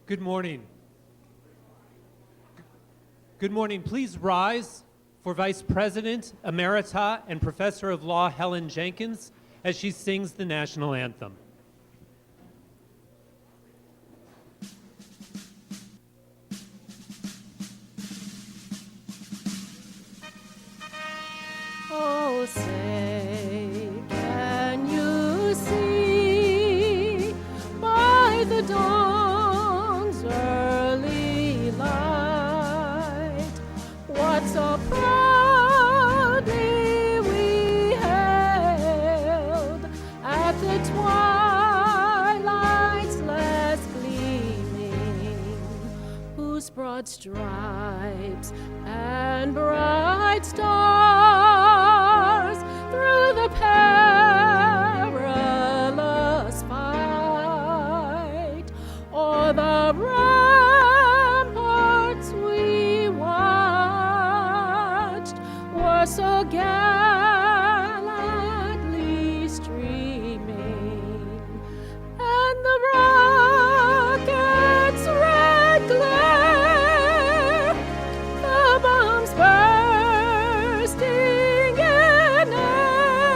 Good morning. Good morning. Please rise for Vice President Emerita and Professor of Law Helen Jenkins as she sings the national anthem. Oh, say, can you see by the dawn's early light what so proudly we hailed at the twilight's last gleaming, whose broad stripes and bright stars through the perilous fight o'er the ramparts we watched were so gallantly streaming, and the rockets' red glare, the bombs bursting in air,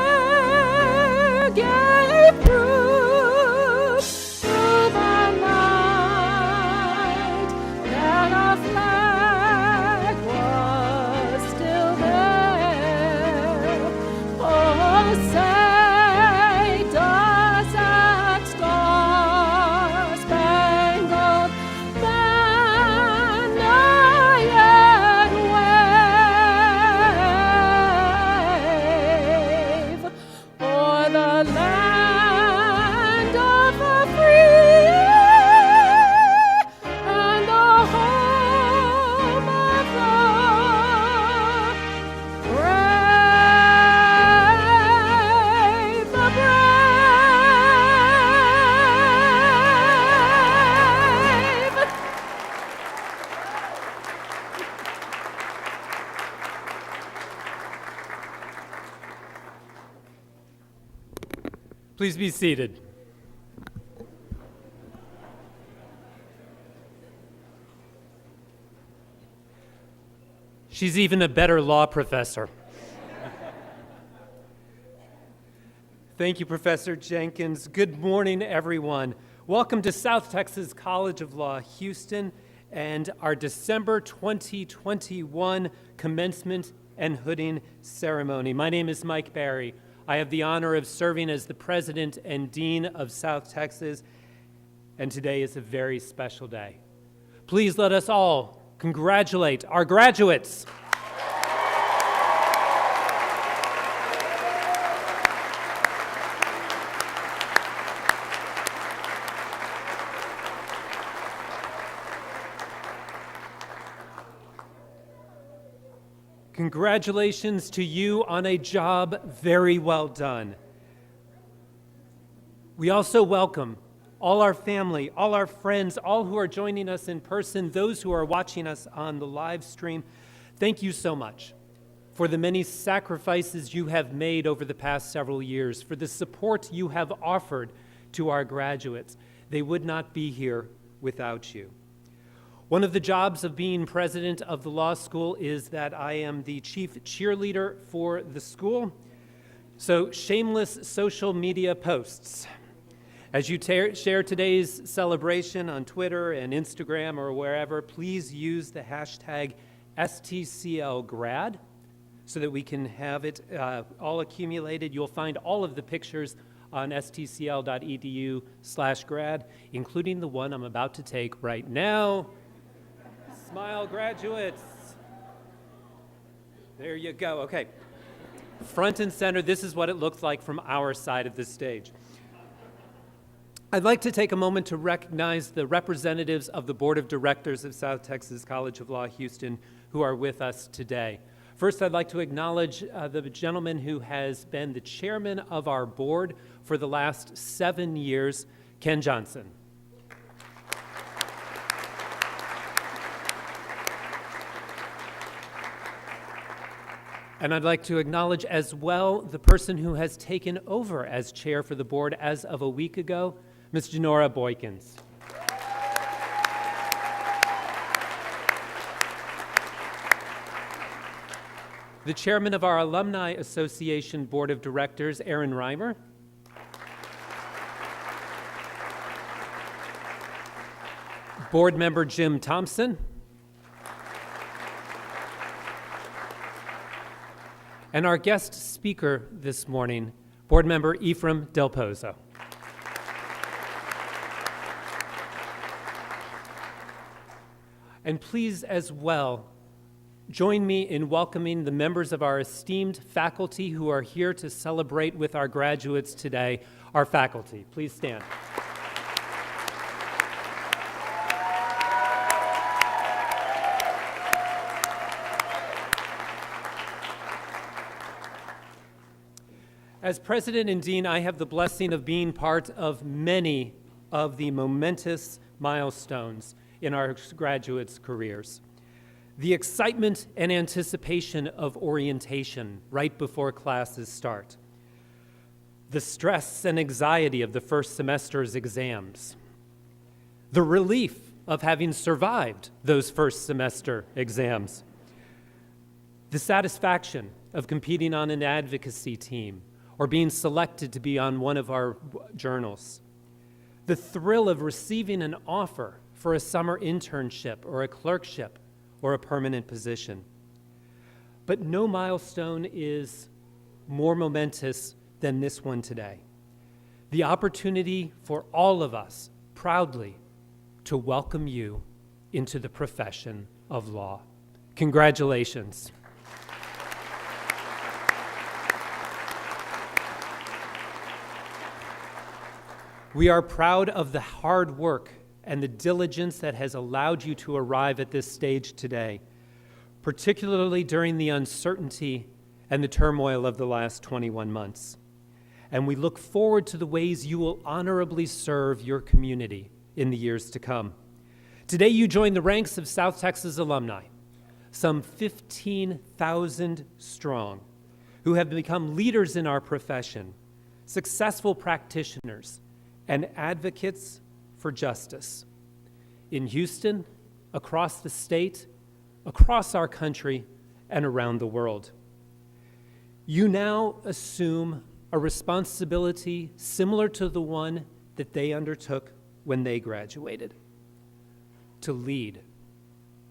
gave proof through the night that our flag was still there. Oh, say, does that star-spangled banner yet wave o'er the land of the free and the home of the brave, the brave. Please be seated. She's even a better law professor. Thank you, Professor Jenkins. Good morning, everyone. Welcome to South Texas College of Law, Houston, and our December 2021 commencement and hooding ceremony. My name is Mike Barry. I have the honor of serving as the President and Dean of South Texas, and today is a very special day. Please let us all congratulate our graduates. Congratulations to you on a job very well done. We also welcome all our family, all our friends, all who are joining us in person, those who are watching us on the live stream. Thank you so much for the many sacrifices you have made over the past several years, for the support you have offered to our graduates. They would not be here without you. One of the jobs of being president of the law school is that I am the chief cheerleader for the school. So shameless social media posts. As you share today's celebration on Twitter and Instagram or wherever, please use the hashtag STCLgrad so that we can have it all accumulated. You'll find all of the pictures on stcl.edu/grad, including the one I'm about to take right now. Smile, graduates. There you go. Okay. Front and center, this is what it looks like from our side of the stage. I'd like to take a moment to recognize the representatives of the Board of Directors of South Texas College of Law, Houston, who are with us today. First, I'd like to acknowledge the gentleman who has been the chairman of our board for the last 7 years, Ken Johnson. And I'd like to acknowledge as well the person who has taken over as chair for the board as of a week ago, Ms. Janora Boykins. the chairman of our Alumni Association Board of Directors, Aaron Reimer, board member Jim Thompson, and our guest speaker this morning, board member Ephraim Del Pozo. And please as well, join me in welcoming the members of our esteemed faculty who are here to celebrate with our graduates today, our faculty. Please stand. As president and dean, I have the blessing of being part of many of the momentous milestones in our graduates' careers. The excitement and anticipation of orientation right before classes start. The stress and anxiety of the first semester's exams. The relief of having survived those first semester exams. The satisfaction of competing on an advocacy team or being selected to be on one of our journals. The thrill of receiving an offer for a summer internship or a clerkship or a permanent position. But no milestone is more momentous than this one today. The opportunity for all of us proudly to welcome you into the profession of law. Congratulations. We are proud of the hard work and the diligence that has allowed you to arrive at this stage today, particularly during the uncertainty and the turmoil of the last 21 months. And we look forward to the ways you will honorably serve your community in the years to come. Today you join the ranks of South Texas alumni, some 15,000 strong, who have become leaders in our profession, successful practitioners, and advocates for justice in Houston, across the state, across our country, and around the world. You now assume a responsibility similar to the one that they undertook when they graduated: to lead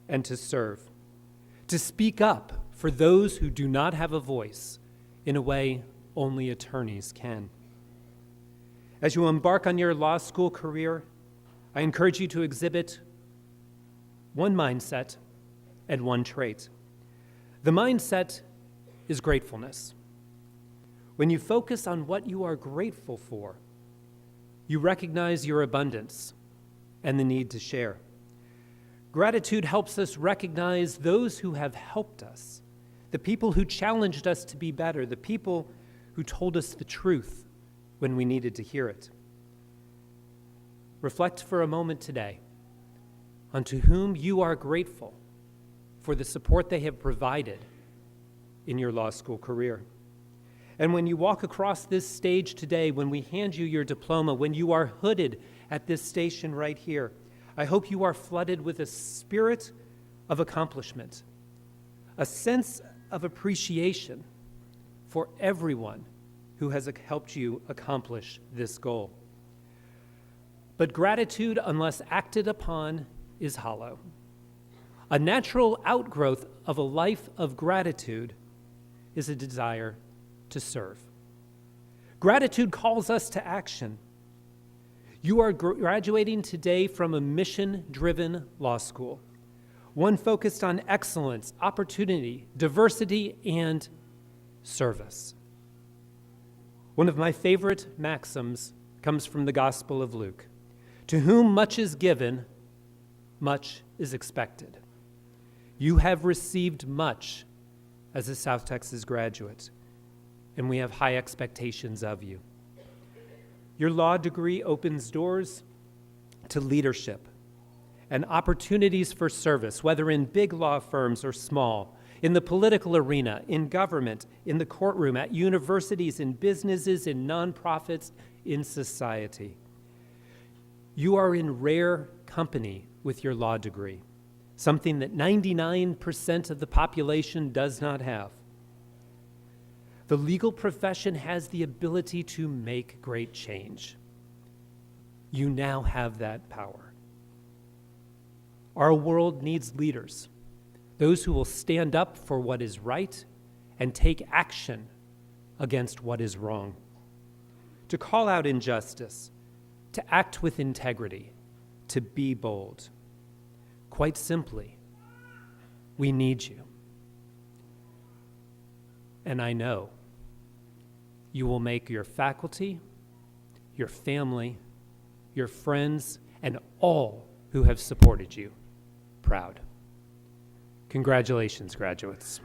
and to serve, to speak up for those who do not have a voice in a way only attorneys can. As you embark on your law school career, I encourage you to exhibit one mindset and one trait. The mindset is gratefulness. When you focus on what you are grateful for, you recognize your abundance and the need to share. Gratitude helps us recognize those who have helped us, the people who challenged us to be better, the people who told us the truth when we needed to hear it. Reflect for a moment today on to whom you are grateful for the support they have provided in your law school career. And when you walk across this stage today, when we hand you your diploma, when you are hooded at this station right here, I hope you are flooded with a spirit of accomplishment, a sense of appreciation for everyone who has helped you accomplish this goal. But gratitude, unless acted upon, is hollow. A natural outgrowth of a life of gratitude is a desire to serve. Gratitude calls us to action. You are graduating today from a mission-driven law school, one focused on excellence, opportunity, diversity, and service. One of my favorite maxims comes from the Gospel of Luke. To whom much is given, much is expected. You have received much as a South Texas graduate, and we have high expectations of you. Your law degree opens doors to leadership and opportunities for service, whether in big law firms or small, in the political arena, in government, in the courtroom, at universities, in businesses, in nonprofits, in society. You are in rare company with your law degree, something that 99% of the population does not have. The legal profession has the ability to make great change. You now have that power. Our world needs leaders, those who will stand up for what is right and take action against what is wrong, to call out injustice, to act with integrity, to be bold. Quite simply, we need you. And I know you will make your faculty, your family, your friends, and all who have supported you proud. Congratulations, graduates.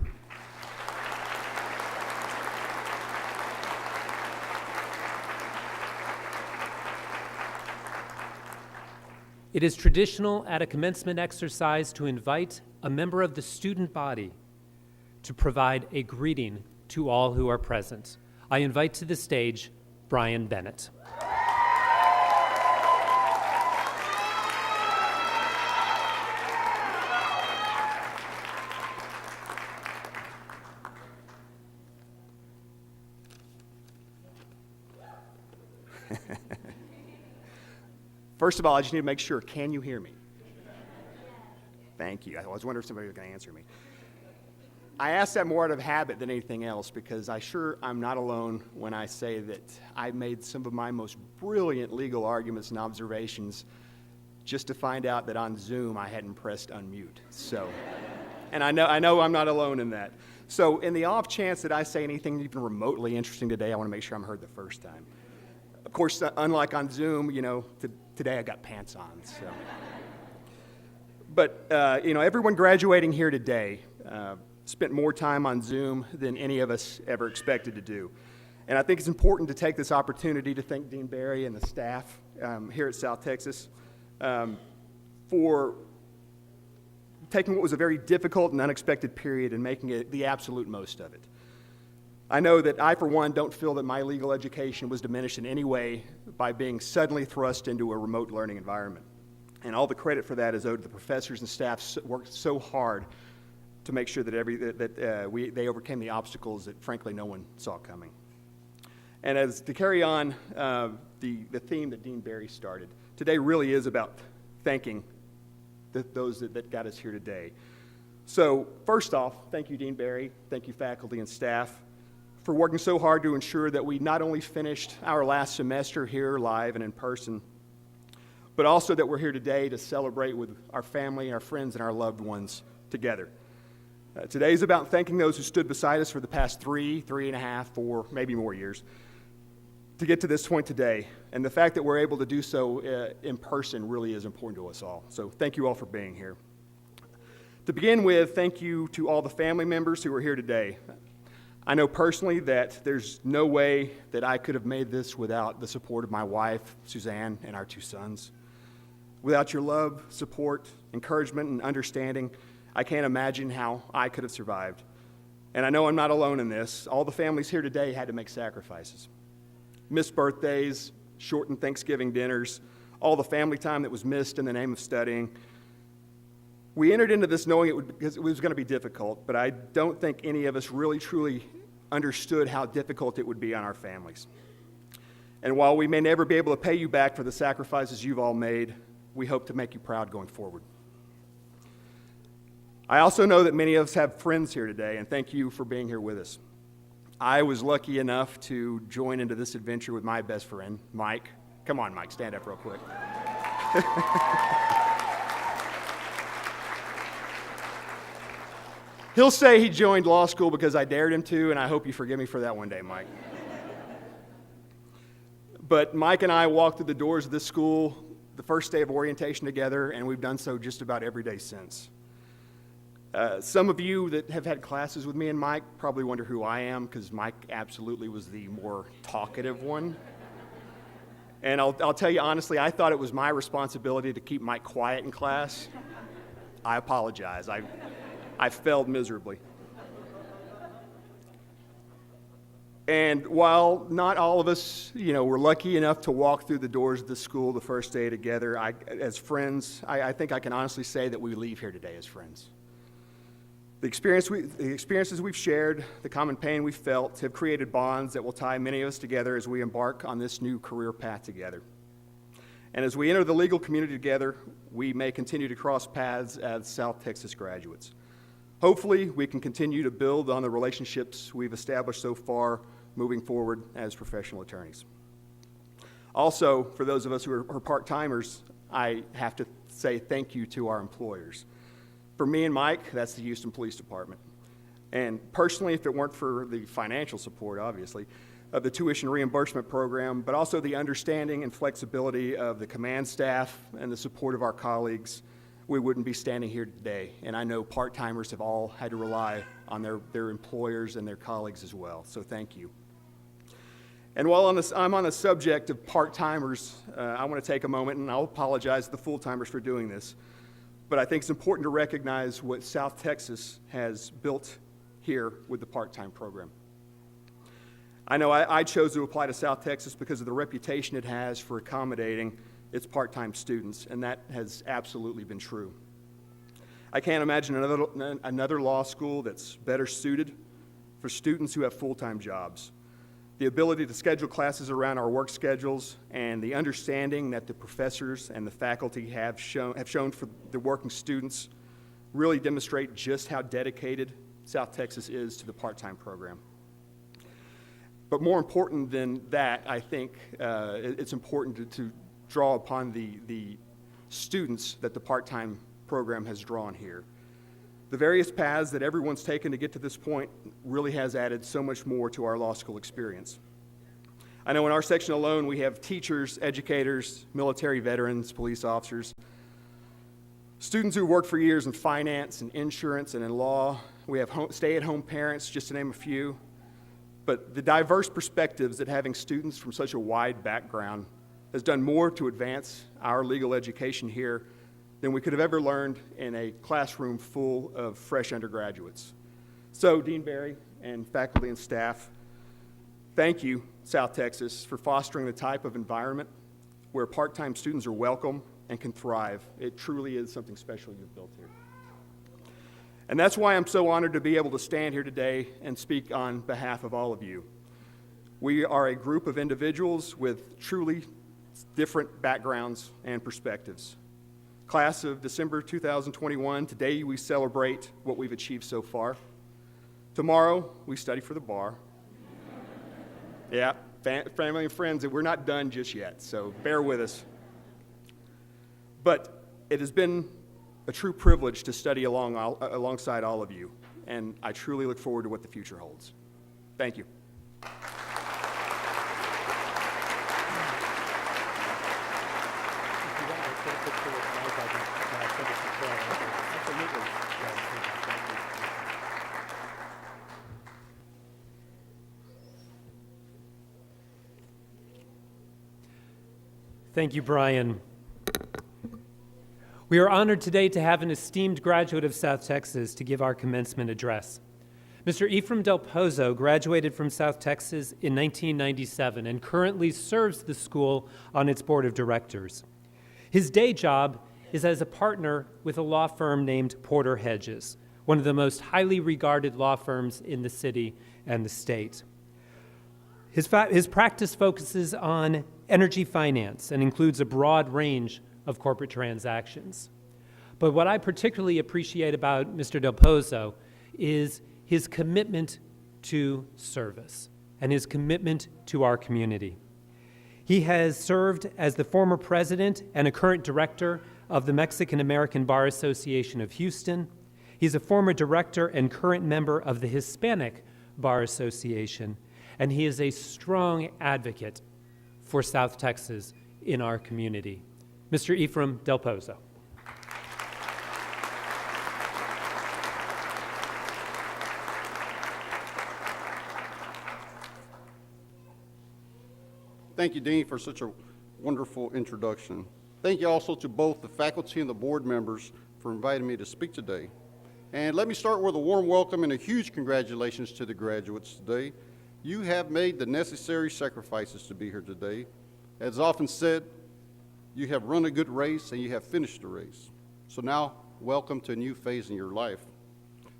It is traditional at a commencement exercise to invite a member of the student body to provide a greeting to all who are present. I invite to the stage Brian Bennett. First of all, I just need to make sure, can you hear me? Thank you. I was wondering if somebody was going to answer me. I ask that more out of habit than anything else because I'm not alone when I say that I made some of my most brilliant legal arguments and observations just to find out that on Zoom I hadn't pressed unmute. So, and I know I'm not alone in that. So in the off chance that I say anything even remotely interesting today, I want to make sure I'm heard the first time. Of course, unlike on Zoom, today I got pants on. So, but everyone graduating here today spent more time on Zoom than any of us ever expected to do, and I think it's important to take this opportunity to thank Dean Barry and the staff here at South Texas for taking what was a very difficult and unexpected period and making it the absolute most of it. I know that I, for one, don't feel that my legal education was diminished in any way by being suddenly thrust into a remote learning environment. And all the credit for that is owed to the professors and staff worked so hard to make sure that they overcame the obstacles that, frankly, no one saw coming. And as to carry on the theme that Dean Barry started, today really is about thanking those that got us here today. So first off, thank you, Dean Barry. Thank you, faculty and staff, for working so hard to ensure that we not only finished our last semester here live and in person, but also that we're here today to celebrate with our family, our friends, and our loved ones together. Today is about thanking those who stood beside us for the past 3.5, 4, maybe more years to get to this point today. And the fact that we're able to do so in person really is important to us all. So thank you all for being here. To begin with, thank you to all the family members who are here today. I know personally that there's no way that I could have made this without the support of my wife, Suzanne, and our 2 sons. Without your love, support, encouragement, and understanding, I can't imagine how I could have survived. And I know I'm not alone in this. All the families here today had to make sacrifices. Missed birthdays, shortened Thanksgiving dinners, all the family time that was missed in the name of studying. We entered into this knowing it was going to be difficult, but I don't think any of us really truly understood how difficult it would be on our families. And while we may never be able to pay you back for the sacrifices you've all made, we hope to make you proud going forward. I also know that many of us have friends here today, and thank you for being here with us. I was lucky enough to join into this adventure with my best friend, Mike. Come on, Mike, stand up real quick. He'll say he joined law school because I dared him to, and I hope you forgive me for that one day, Mike. But Mike and I walked through the doors of this school the first day of orientation together, and we've done so just about every day since. Some of you that have had classes with me and Mike probably wonder who I am, because Mike absolutely was the more talkative one. And I'll tell you honestly, I thought it was my responsibility to keep Mike quiet in class. I apologize. I failed miserably. And while not all of us, were lucky enough to walk through the doors of the school the first day together, as friends, I think I can honestly say that we leave here today as friends. The experiences we've shared, the common pain we've felt, have created bonds that will tie many of us together as we embark on this new career path together. And as we enter the legal community together, we may continue to cross paths as South Texas graduates. Hopefully, we can continue to build on the relationships we've established so far moving forward as professional attorneys. Also, for those of us who are part-timers, I have to say thank you to our employers. For me and Mike, that's the Houston Police Department. And personally, if it weren't for the financial support, obviously, of the tuition reimbursement program, but also the understanding and flexibility of the command staff and the support of our colleagues, we wouldn't be standing here today. And I know part-timers have all had to rely on their employers and their colleagues as well, so thank you. And while I'm on the subject of part-timers, I want to take a moment, and I'll apologize to the full-timers for doing this, but I think it's important to recognize what South Texas has built here with the part-time program. I know I chose to apply to South Texas because of the reputation it has for accommodating its part-time students, and that has absolutely been true. I can't imagine another law school that's better suited for students who have full-time jobs. The ability to schedule classes around our work schedules and the understanding that the professors and the faculty have shown for the working students really demonstrate just how dedicated South Texas is to the part-time program. But more important than that, I think it's important to draw upon the students that the part-time program has drawn here. The various paths that everyone's taken to get to this point really has added so much more to our law school experience. I know in our section alone we have teachers, educators, military veterans, police officers, students who worked for years in finance and insurance and in law. We have stay-at-home parents, just to name a few. But the diverse perspectives that having students from such a wide background has done more to advance our legal education here than we could have ever learned in a classroom full of fresh undergraduates. So, Dean Barry and faculty and staff, thank you, South Texas, for fostering the type of environment where part-time students are welcome and can thrive. It truly is something special you've built here. And that's why I'm so honored to be able to stand here today and speak on behalf of all of you. We are a group of individuals with truly different backgrounds and perspectives. Class of December 2021, today we celebrate what we've achieved so far. Tomorrow, we study for the bar. Yeah, family and friends, we're not done just yet, so bear with us. But it has been a true privilege to study alongside all of you, and I truly look forward to what the future holds. Thank you. Thank you, Brian. We are honored today to have an esteemed graduate of South Texas to give our commencement address. Mr. Ephraim Del Pozo graduated from South Texas in 1997 and currently serves the school on its board of directors. His day job is as a partner with a law firm named Porter Hedges, one of the most highly regarded law firms in the city and the state. His practice focuses on energy finance and includes a broad range of corporate transactions. But what I particularly appreciate about Mr. Del Pozo is his commitment to service and his commitment to our community. He has served as the former president and a current director of the Mexican American Bar Association of Houston. He's a former director and current member of the Hispanic Bar Association, and he is a strong advocate for South Texas in our community. Mr. Ephraim Del Pozo. Thank you, Dean, for such a wonderful introduction. Thank you also to both the faculty and the board members for inviting me to speak today. And let me start with a warm welcome and a huge congratulations to the graduates today. You have made the necessary sacrifices to be here today. As often said, you have run a good race and you have finished the race. So now, welcome to a new phase in your life.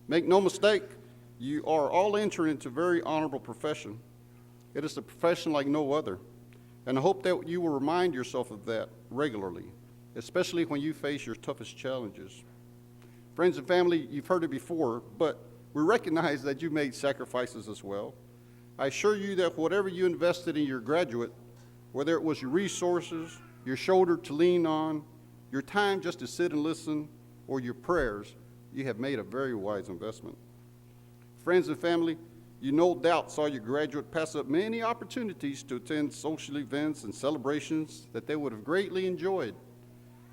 Make no mistake, you are all entering into a very honorable profession. It is a profession like no other, and I hope that you will remind yourself of that regularly, especially when you face your toughest challenges. Friends and family, you've heard it before, but we recognize that you made sacrifices as well. I assure you that whatever you invested in your graduate, whether it was your resources, your shoulder to lean on, your time just to sit and listen, or your prayers, you have made a very wise investment. Friends and family, you no doubt saw your graduate pass up many opportunities to attend social events and celebrations that they would have greatly enjoyed,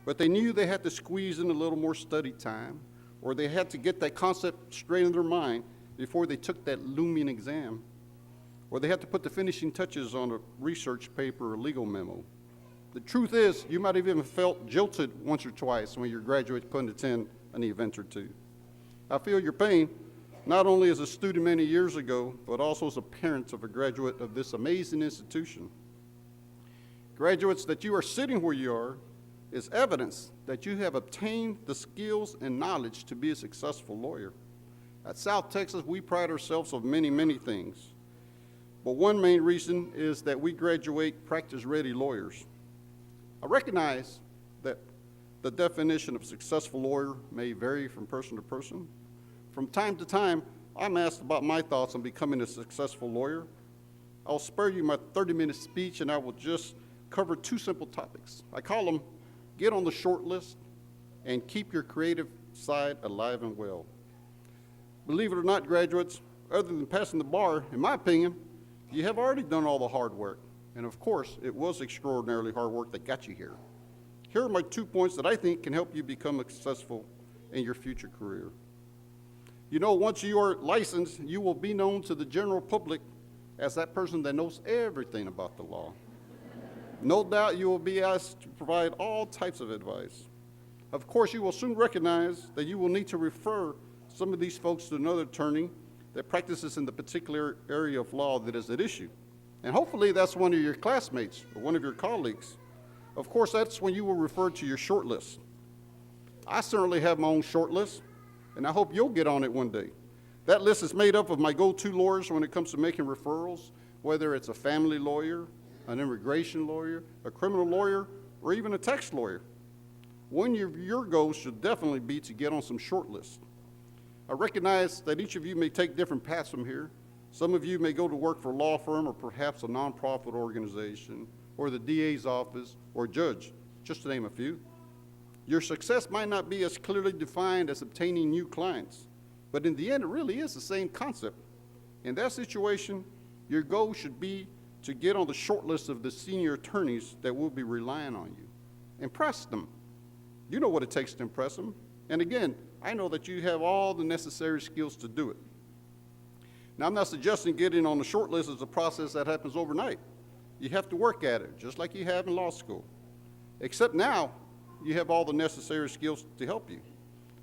but they knew they had to squeeze in a little more study time, or they had to get that concept straight in their mind before they took that looming exam, or they had to put the finishing touches on a research paper or legal memo. The truth is, you might have even felt jilted once or twice when your graduate couldn't attend an event or two. I feel your pain, not only as a student many years ago, but also as a parent of a graduate of this amazing institution. Graduates, that you are sitting where you are is evidence that you have obtained the skills and knowledge to be a successful lawyer. At South Texas, we pride ourselves on many, many things. But one main reason is that we graduate practice-ready lawyers. I recognize that the definition of a successful lawyer may vary from person to person. From time to time, I'm asked about my thoughts on becoming a successful lawyer. I'll spare you my 30-minute speech, and I will just cover two simple topics. I call them get on the short list and keep your creative side alive and well. Believe it or not, graduates, other than passing the bar, in my opinion, you have already done all the hard work. And of course, it was extraordinarily hard work that got you here. Here are my 2 points that I think can help you become successful in your future career. You know, once you are licensed, you will be known to the general public as that person that knows everything about the law. No doubt you will be asked to provide all types of advice. Of course, you will soon recognize that you will need to refer some of these folks to another attorney that practices in the particular area of law that is at issue. And hopefully that's one of your classmates or one of your colleagues. Of course, that's when you will refer to your short list. I certainly have my own short list, and I hope you'll get on it one day. That list is made up of my go-to lawyers when it comes to making referrals, whether it's a family lawyer, an immigration lawyer, a criminal lawyer, or even a tax lawyer. One of your goals should definitely be to get on some short lists. I recognize that each of you may take different paths from here. Some of you may go to work for a law firm or perhaps a nonprofit organization or the DA's office or judge, just to name a few. Your success might not be as clearly defined as obtaining new clients, but in the end, it really is the same concept. In that situation, your goal should be to get on the short list of the senior attorneys that will be relying on you. Impress them. You know what it takes to impress them. And again, I know that you have all the necessary skills to do it. Now, I'm not suggesting getting on the short list is a process that happens overnight. You have to work at it, just like you have in law school. Except now, you have all the necessary skills to help you.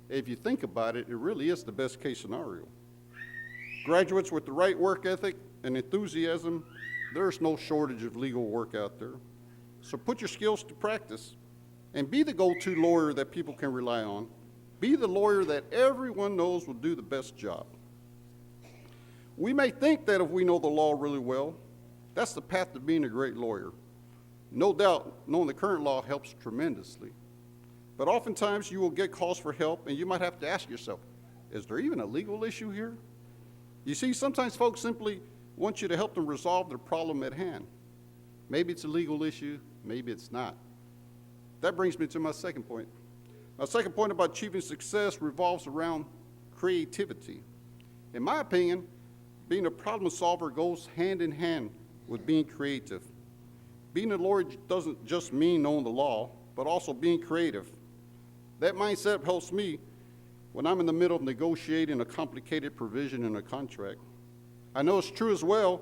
If you think about it, it really is the best case scenario. Graduates with the right work ethic and enthusiasm, there's no shortage of legal work out there. So put your skills to practice and be the go-to lawyer that people can rely on. Be the lawyer that everyone knows will do the best job. We may think that if we know the law really well, that's the path to being a great lawyer. No doubt, knowing the current law helps tremendously. But oftentimes you will get calls for help, and you might have to ask yourself, is there even a legal issue here? You see, sometimes folks simply want you to help them resolve their problem at hand. Maybe it's a legal issue, maybe it's not. That brings me to my second point. My second point about achieving success revolves around creativity. In my opinion, being a problem solver goes hand in hand with being creative. Being a lawyer doesn't just mean knowing the law, but also being creative. That mindset helps me when I'm in the middle of negotiating a complicated provision in a contract. I know it's true as well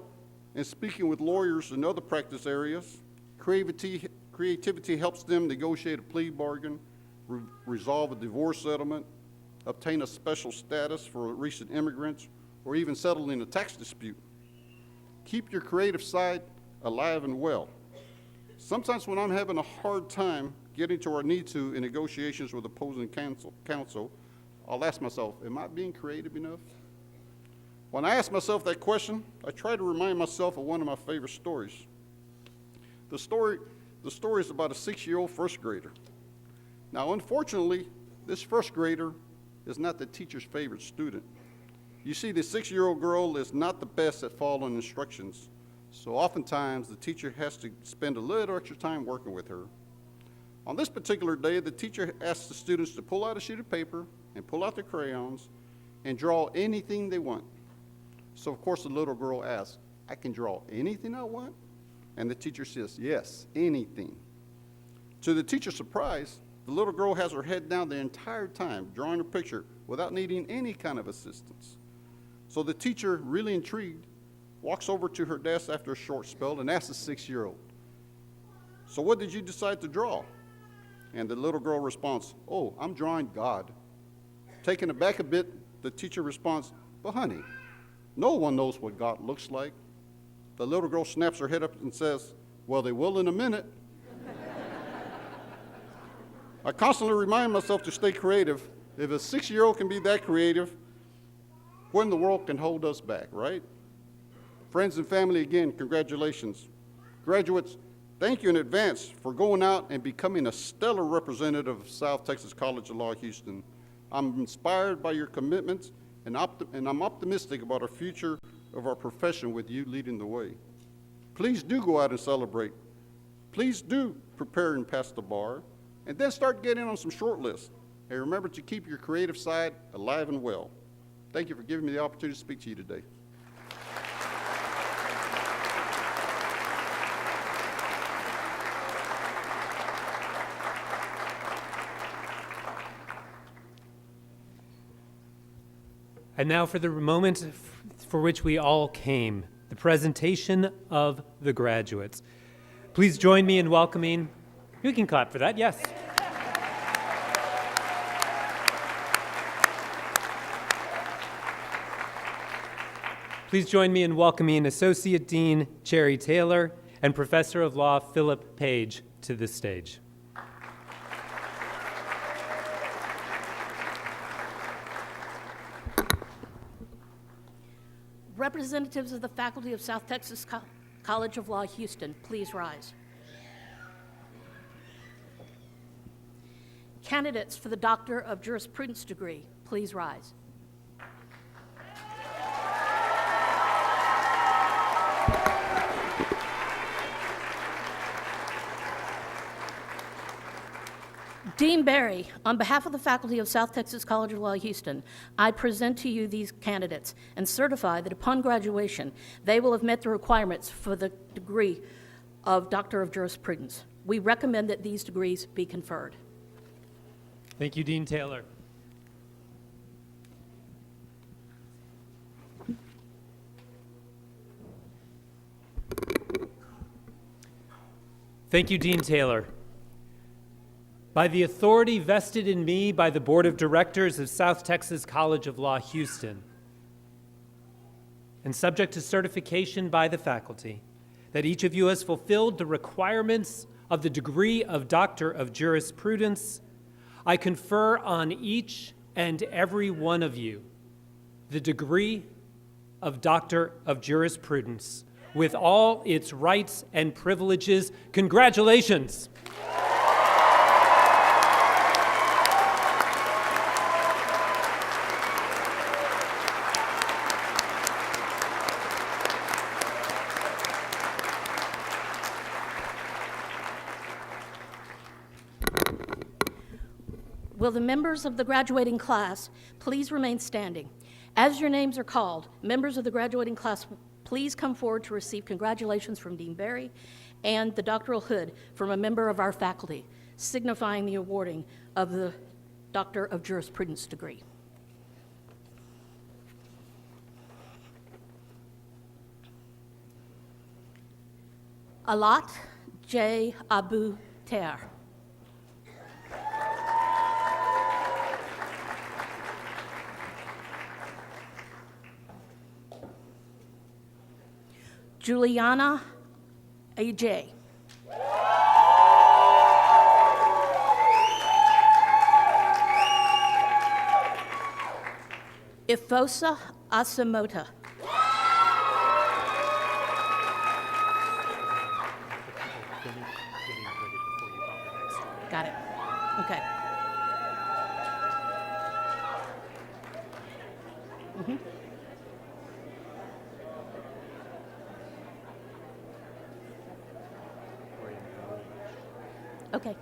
in speaking with lawyers in other practice areas. Creativity helps them negotiate a plea bargain, resolve a divorce settlement, obtain a special status for recent immigrants, or even settling a tax dispute. Keep your creative side alive and well. Sometimes when I'm having a hard time getting to where I need to in negotiations with opposing counsel, I'll ask myself, am I being creative enough? When I ask myself that question, I try to remind myself of one of my favorite stories. The story is about a 6-year-old first grader. Now, unfortunately, this first grader is not the teacher's favorite student. You see, the 6-year-old girl is not the best at following instructions, so oftentimes the teacher has to spend a little extra time working with her. On this particular day, the teacher asks the students to pull out a sheet of paper and pull out their crayons and draw anything they want. So, of course, the little girl asks, I can draw anything I want? And the teacher says, yes, anything. To the teacher's surprise, the little girl has her head down the entire time, drawing a picture without needing any kind of assistance. So the teacher, really intrigued, walks over to her desk after a short spell and asks the 6-year-old, so what did you decide to draw? And the little girl responds, oh, I'm drawing God. Taken aback a bit, the teacher responds, but honey, no one knows what God looks like. The little girl snaps her head up and says, well, they will in a minute. I constantly remind myself to stay creative. If a 6-year-old can be that creative, what in the world can hold us back, right? Friends and family, again, congratulations. Graduates, thank you in advance for going out and becoming a stellar representative of South Texas College of Law Houston. I'm inspired by your commitments, and I'm optimistic about our future of our profession with you leading the way. Please do go out and celebrate. Please do prepare and pass the bar, and then start getting on some short lists. And remember to keep your creative side alive and well. Thank you for giving me the opportunity to speak to you today. And now for the moment for which we all came, the presentation of the graduates. Please join me in welcoming, you can clap for that, yes. Please join me in welcoming Associate Dean Cherry Taylor and Professor of Law Philip Page to the stage. Representatives of the faculty of South Texas College of Law Houston, please rise. Candidates for the Doctor of Jurisprudence degree, please rise. Dean Barry, on behalf of the faculty of South Texas College of Law Houston, I present to you these candidates and certify that upon graduation, they will have met the requirements for the degree of Doctor of Jurisprudence. We recommend that these degrees be conferred. Thank you, Dean Taylor. Thank you, Dean Taylor. By the authority vested in me by the Board of Directors of South Texas College of Law Houston, and subject to certification by the faculty, that each of you has fulfilled the requirements of the degree of Doctor of Jurisprudence, I confer on each and every one of you the degree of Doctor of Jurisprudence with all its rights and privileges. Congratulations. Will the members of the graduating class please remain standing? As your names are called, members of the graduating class, please come forward to receive congratulations from Dean Barry and the doctoral hood from a member of our faculty, signifying the awarding of the Doctor of Jurisprudence degree. Alat J. Abu Ter. Juliana A.J. Ifosa Asamota. Got it. Okay. Okay.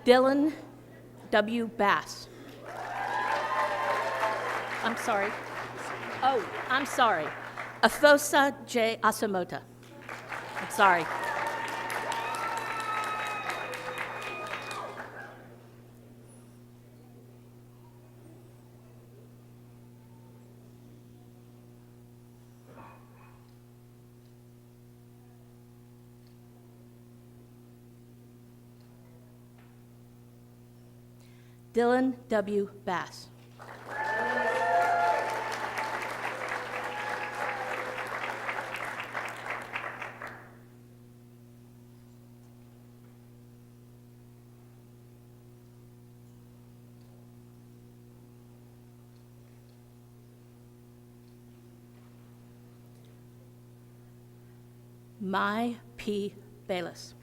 Dylan W. Bass. I'm sorry. Oh, I'm sorry. Afosa J. Asamota. I'm sorry. Dylan W. Bass. Mai P. Bayless.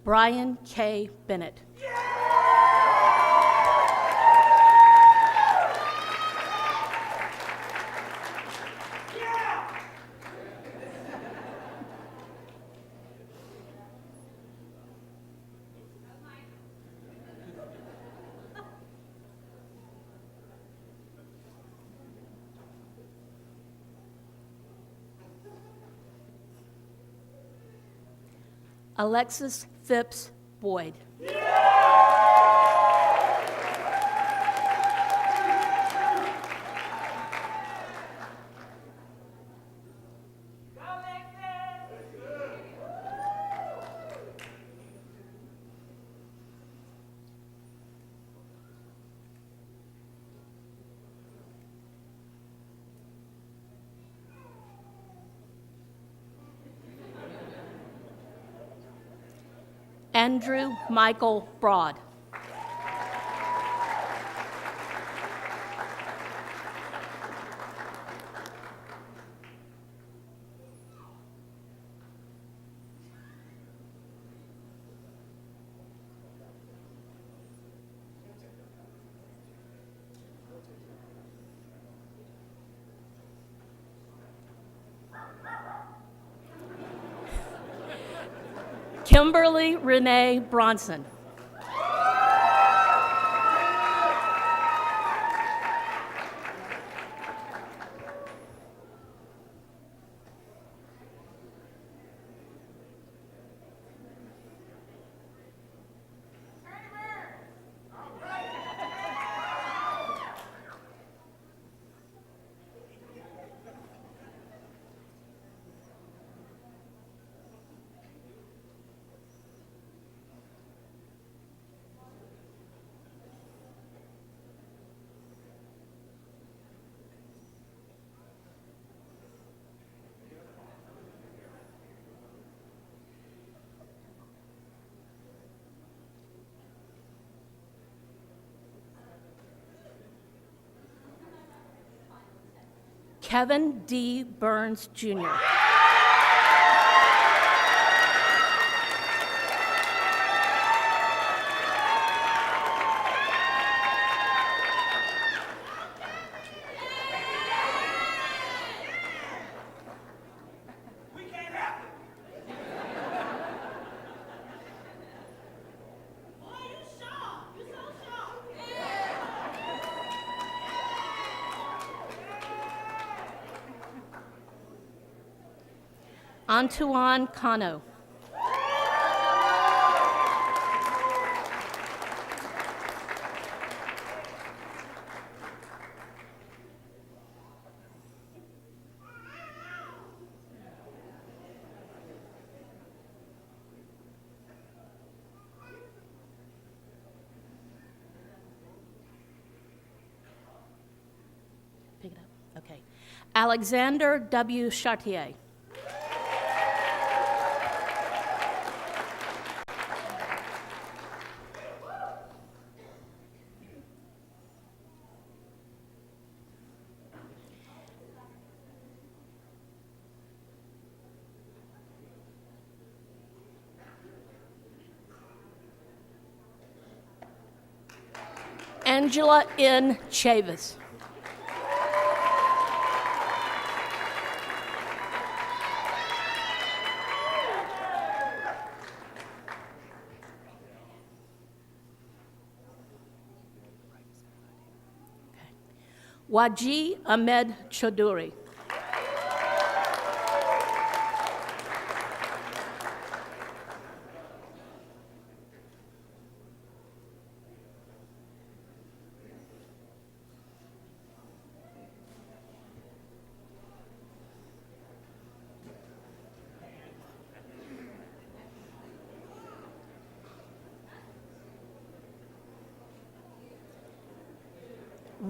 Brian K. Bennett. Alexis Phipps Boyd. Andrew Michael Broad. Kimberly Renee Bronson. Kevin D. Burns, Jr. Antoine Cano. Okay. Alexander W. Chartier. Angela N. Chavis. Waji Ahmed Chaudhuri.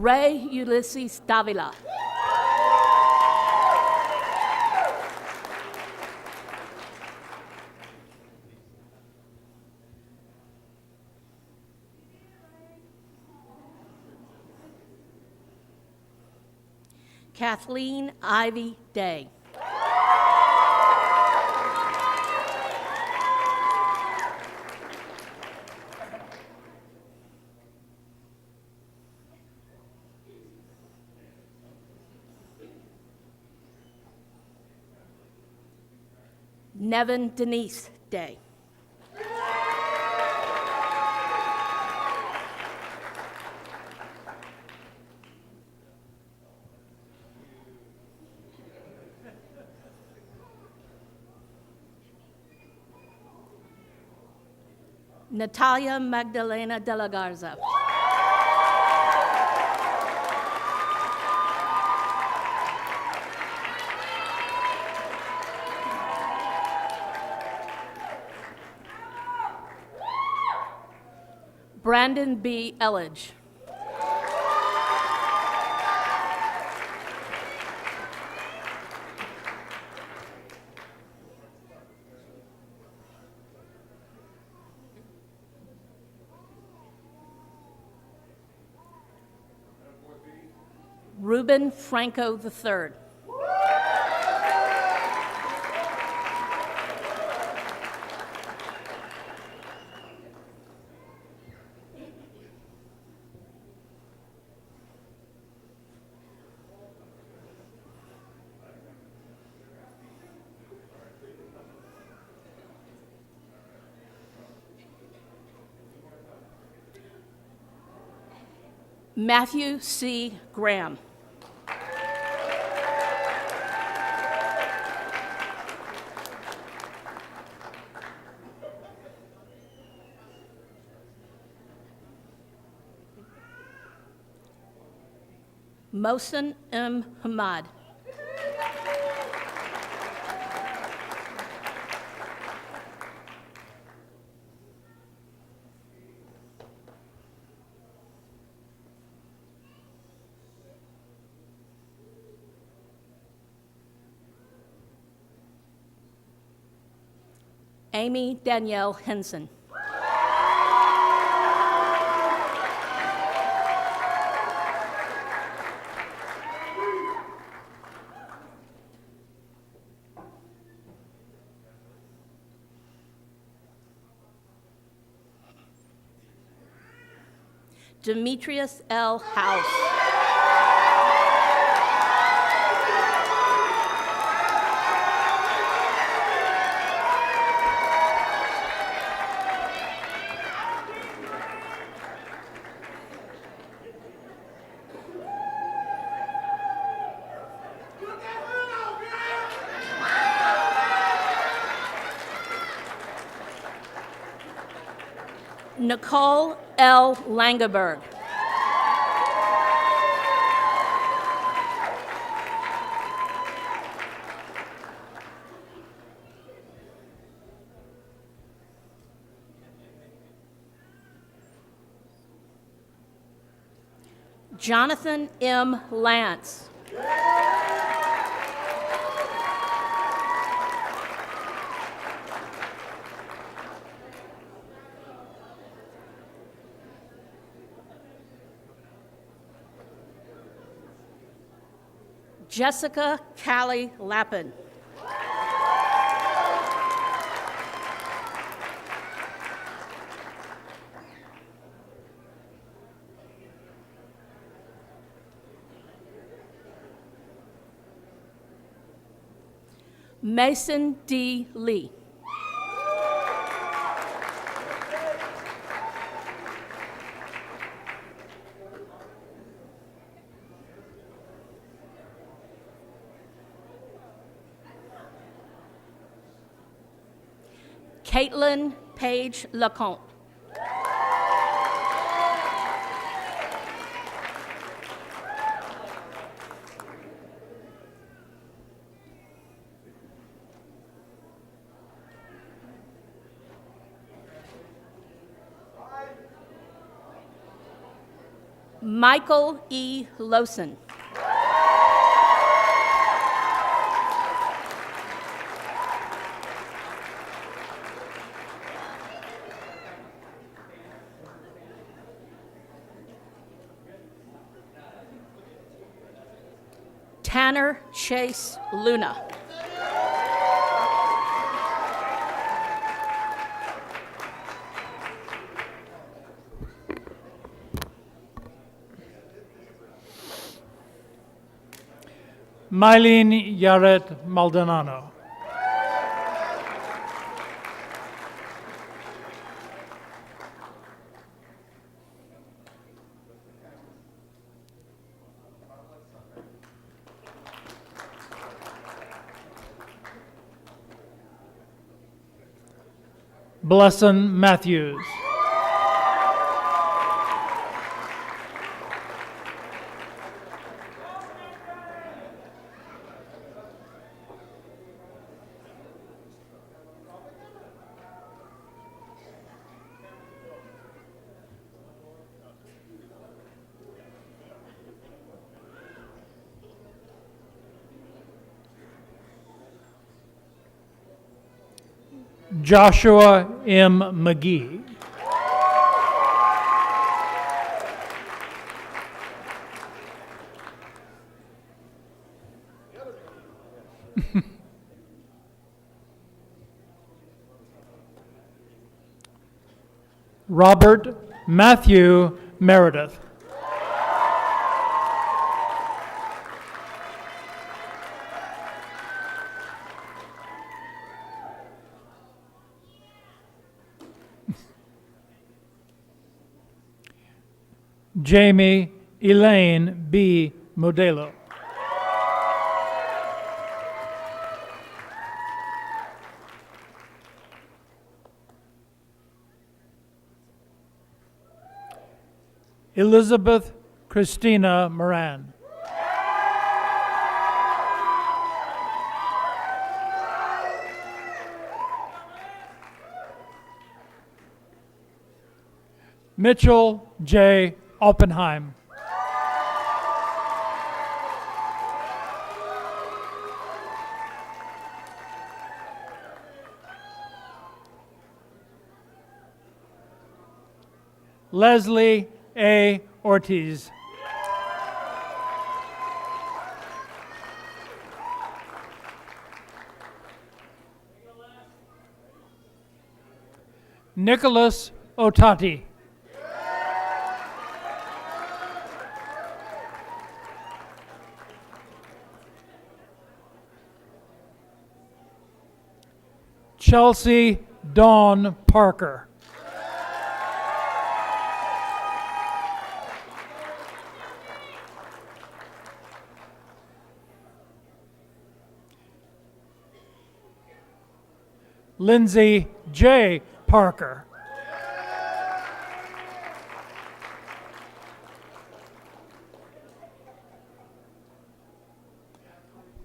Ray Ulysses Davila. Kathleen Ivy Day. Nevin Denise Day. Natalia Magdalena de la Garza. Brandon B. Elledge. Ruben Franco III. Matthew C. Graham. Mohsen M. Hamad. Amy Danielle Henson. Demetrius L. House. Nicole L. Langeberg. Jonathan M. Lance. Jessica Callie Lappin. Mason D. Lee. Caitlin Page Lecomte. Michael E. Lowson. Tanner Chase Luna. Mylene Yaret Maldonado. Blesson Matthews. Joshua M. McGee. Robert Matthew Meredith. Jamie Elaine B. Modelo. Elizabeth Christina Moran. Mitchell J. Oppenheim. Leslie A. Ortiz. Nicholas Otati. Chelsea Dawn Parker. Lindsay J. Parker.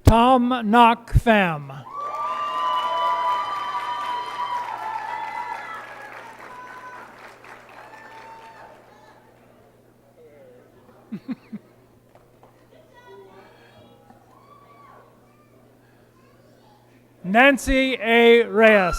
Tom Knock Pham. Nancy A. Reyes.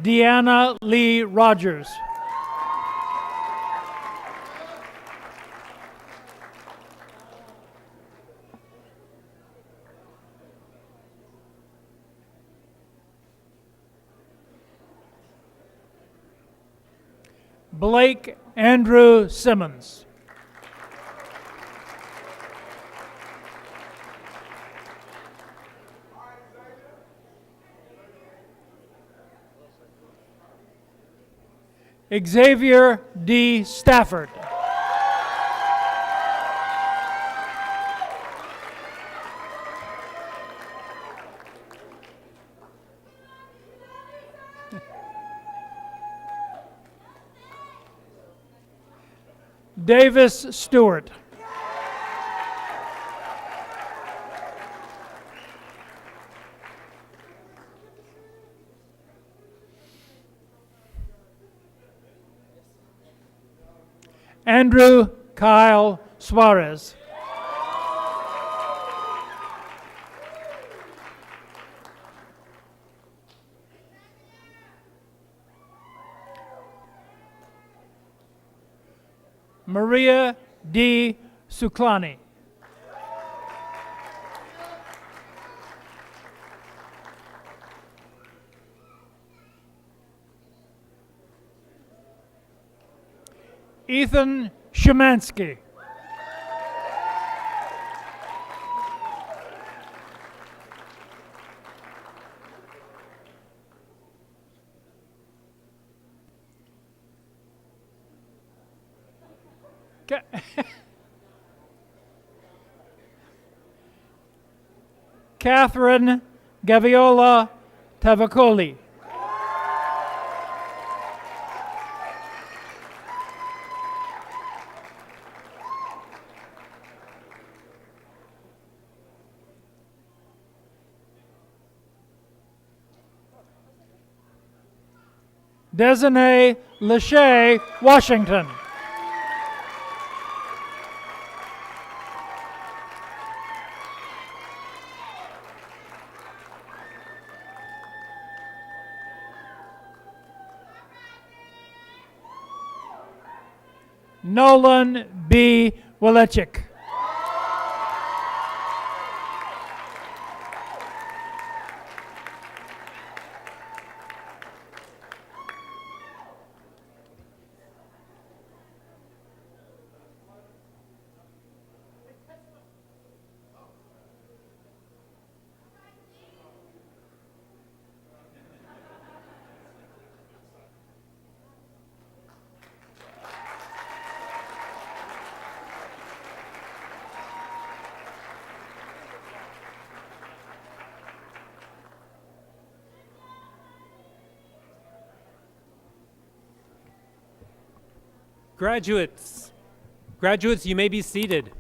Deanna Lee Rogers. Blake Andrew Simmons. Xavier D. Stafford. Davis Stewart. Andrew Kyle Suarez. Maria D. Suklani. Ethan Szymanski. Catherine Gaviola Tavacoli. Desiree Lachey Washington. Nolan B. Walechik. Graduates, you may be seated.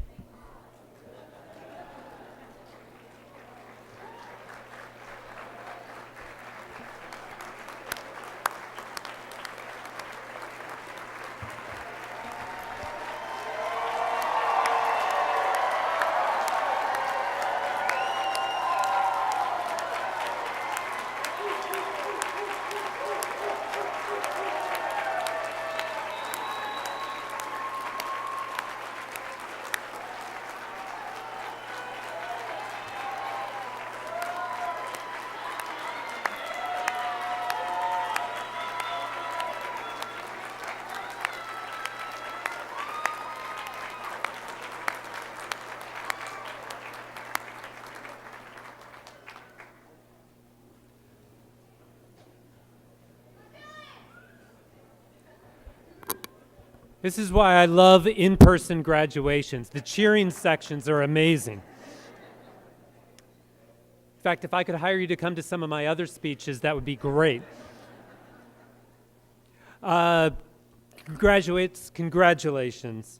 This is why I love in-person graduations. The cheering sections are amazing. In fact, if I could hire you to come to some of my other speeches, that would be great. Graduates, congratulations.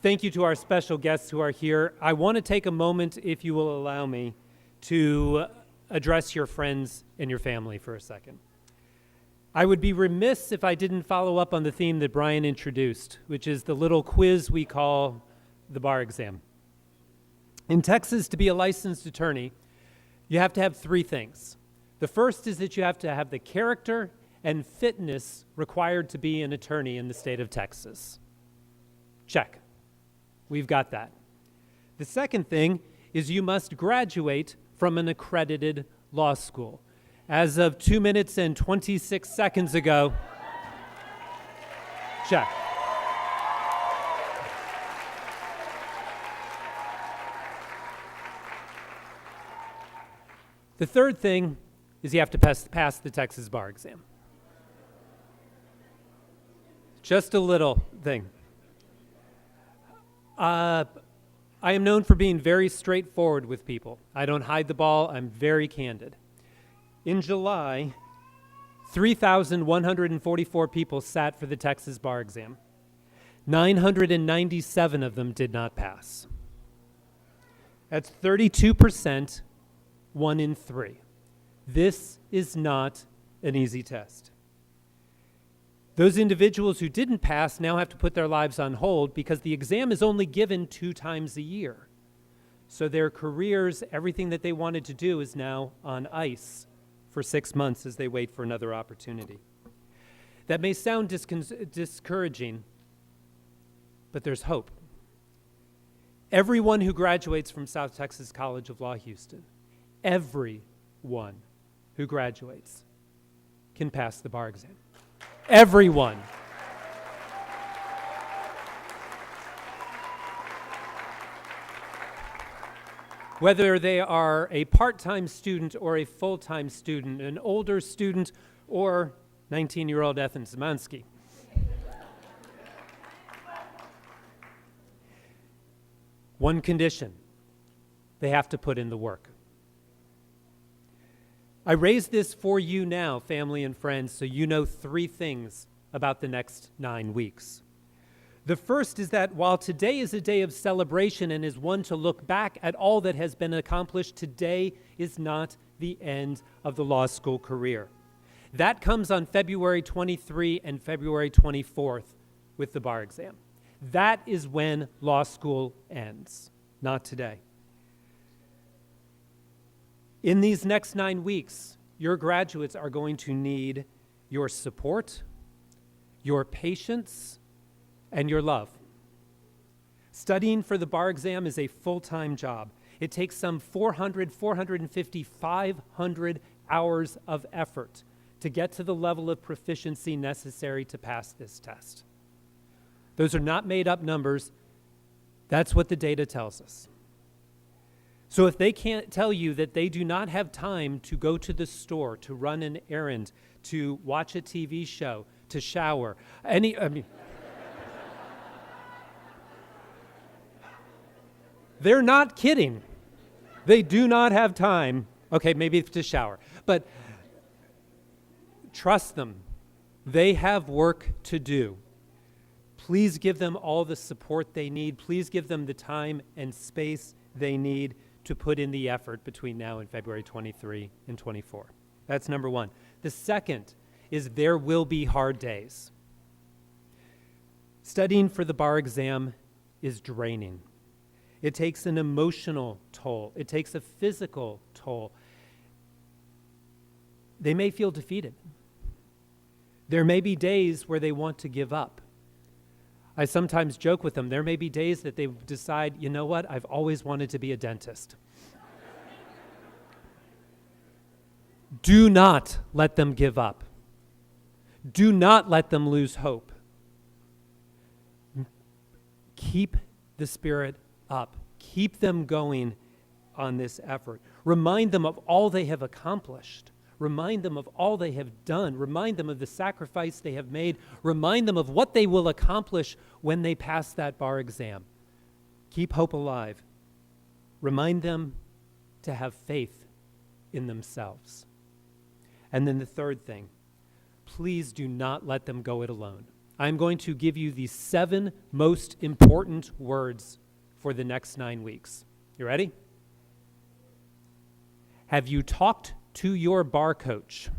Thank you to our special guests who are here. I want to take a moment, if you will allow me, to address your friends and your family for a second. I would be remiss if I didn't follow up on the theme that Brian introduced, which is the little quiz we call the bar exam. In Texas, to be a licensed attorney, you have to have three things. The first is that you have to have the character and fitness required to be an attorney in the state of Texas. Check. We've got that. The second thing is you must graduate from an accredited law school. As of 2 minutes and 26 seconds ago, check. The third thing is you have to pass the Texas bar exam. Just a little thing. I am known for being very straightforward with people. I don't hide the ball. I'm very candid. In July, 3,144 people sat for the Texas bar exam. 997 of them did not pass. That's 32%, 1 in 3. This is not an easy test. Those individuals who didn't pass now have to put their lives on hold because the exam is only given 2 times a year. So their careers, everything that they wanted to do is now on ice for 6 months as they wait for another opportunity. That may sound discouraging, but there's hope. Everyone who graduates from South Texas College of Law, Houston, everyone who graduates can pass the bar exam. Everyone. Whether they are a part-time student or a full-time student, an older student or 19-year-old Ethan Szymanski. One condition, they have to put in the work. I raise this for you now, family and friends, so you know 3 things about the next 9 weeks. The first is that while today is a day of celebration and is one to look back at all that has been accomplished, today is not the end of the law school career. That comes on February 23 and February 24th with the bar exam. That is when law school ends, not today. In these next 9 weeks, your graduates are going to need your support, your patience, and your love. Studying for the bar exam is a full-time job. It takes some 450, 500 hours of effort to get to the level of proficiency necessary to pass this test. Those are not made-up numbers. That's what the data tells us. So if they can't tell you that they do not have time to go to the store, to run an errand, to watch a TV show, to shower, they're not kidding. They do not have time. Okay, maybe to shower. But trust them. They have work to do. Please give them all the support they need. Please give them the time and space they need to put in the effort between now and February 23 and 24. That's number one. The second is there will be hard days. Studying for the bar exam is draining. It takes an emotional toll. It takes a physical toll. They may feel defeated. There may be days where they want to give up. I sometimes joke with them. There may be days that they decide, you know what, I've always wanted to be a dentist. Do not let them give up. Do not let them lose hope. Keep the spirit up. Keep them going on this effort. Remind them of all they have accomplished. Remind them of all they have done. Remind them of the sacrifice they have made. Remind them of what they will accomplish when they pass that bar exam. Keep hope alive. Remind them to have faith in themselves. And then the third thing, please do not let them go it alone. I'm going to give you the 7 most important words for the next 9 weeks. You ready? Have you talked to your bar coach?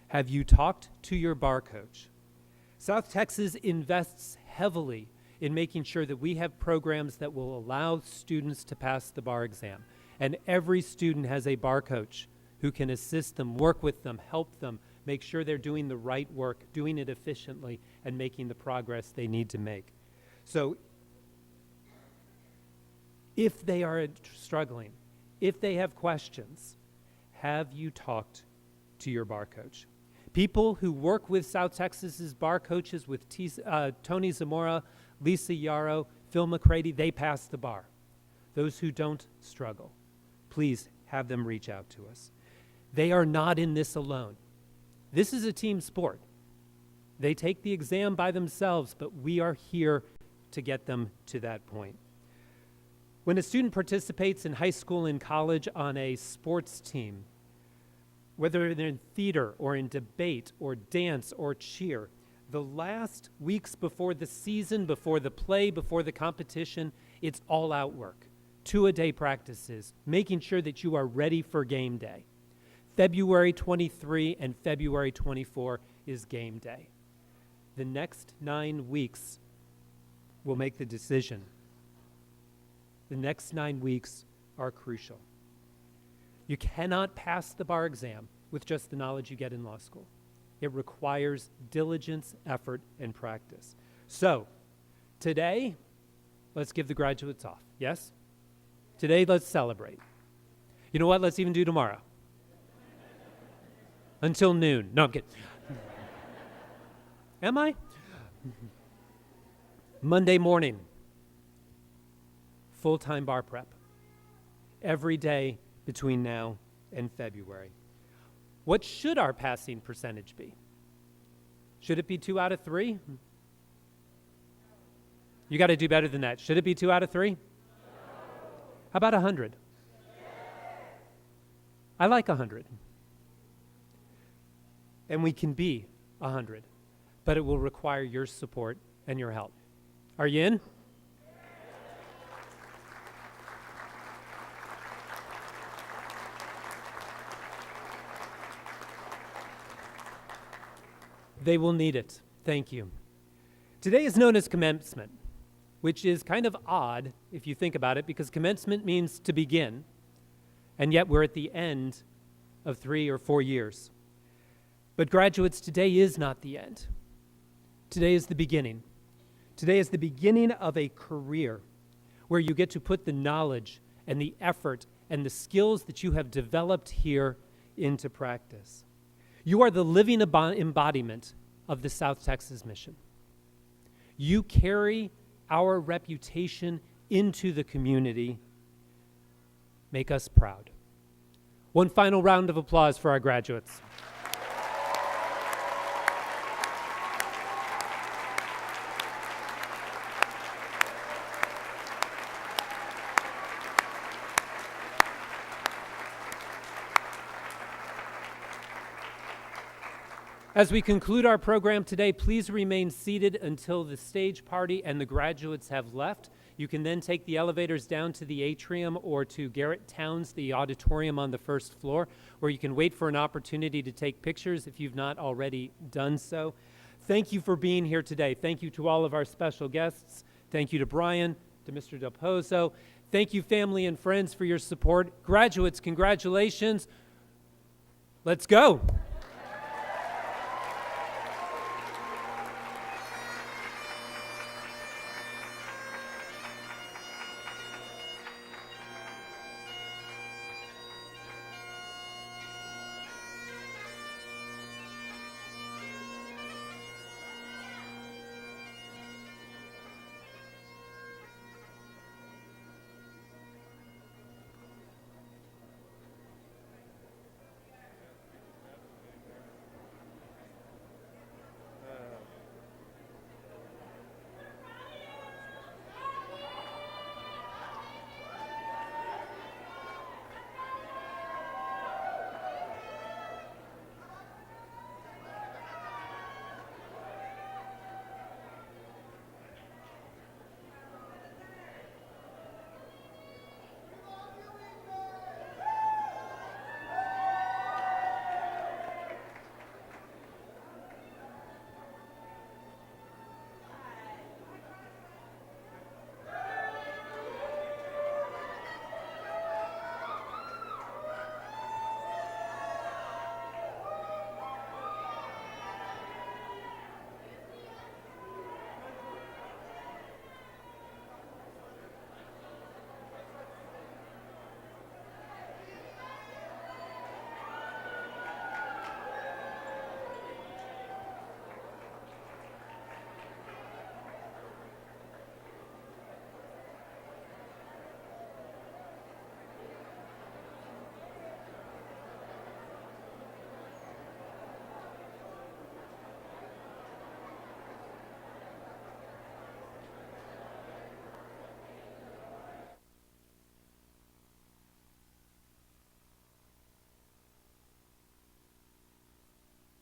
Have you talked to your bar coach? South Texas invests heavily in making sure that we have programs that will allow students to pass the bar exam. And every student has a bar coach who can assist them, work with them, help them, make sure they're doing the right work, doing it efficiently, and making the progress they need to make. So if they are struggling, if they have questions, have you talked to your bar coach? People who work with South Texas's bar coaches, with Tony Zamora, Lisa Yarrow, Phil McCready, they pass the bar. Those who don't struggle, please have them reach out to us. They are not in this alone. This is a team sport. They take the exam by themselves, but we are here to get them to that point. When a student participates in high school and college on a sports team, whether they're in theater or in debate or dance or cheer, the last weeks before the season, before the play, before the competition, it's all-out work. 2-a-day practices, making sure that you are ready for game day. February 23 and February 24 is game day. The next 9 weeks will make the decision. The next 9 weeks are crucial. You cannot pass the bar exam with just the knowledge you get in law school. It requires diligence, effort, and practice. So, today, let's give the graduates off, yes? Today, let's celebrate. You know what? Let's even do tomorrow. Until noon. No, I'm kidding. Am I? Monday morning, full-time bar prep. Every day between now and February. What should our passing percentage be? Should it be 2 out of 3? You got to do better than that. Should it be 2 out of 3? How about 100? I like 100. And we can be 100, but it will require your support and your help. Are you in? They will need it. Thank you. Today is known as commencement, which is kind of odd if you think about it, because commencement means to begin, and yet we're at the end of 3 or 4 years. But graduates, today is not the end. Today is the beginning. Today is the beginning of a career where you get to put the knowledge and the effort and the skills that you have developed here into practice. You are the living embodiment of the South Texas mission. You carry our reputation into the community. Make us proud. One final round of applause for our graduates. As we conclude our program today, please remain seated until the stage party and the graduates have left. You can then take the elevators down to the atrium or to Garrett Towns, the auditorium on the first floor, where you can wait for an opportunity to take pictures if you've not already done so. Thank you for being here today. Thank you to all of our special guests. Thank you to Brian, to Mr. Del Pozo. Thank you, family and friends, for your support. Graduates, congratulations. Let's go.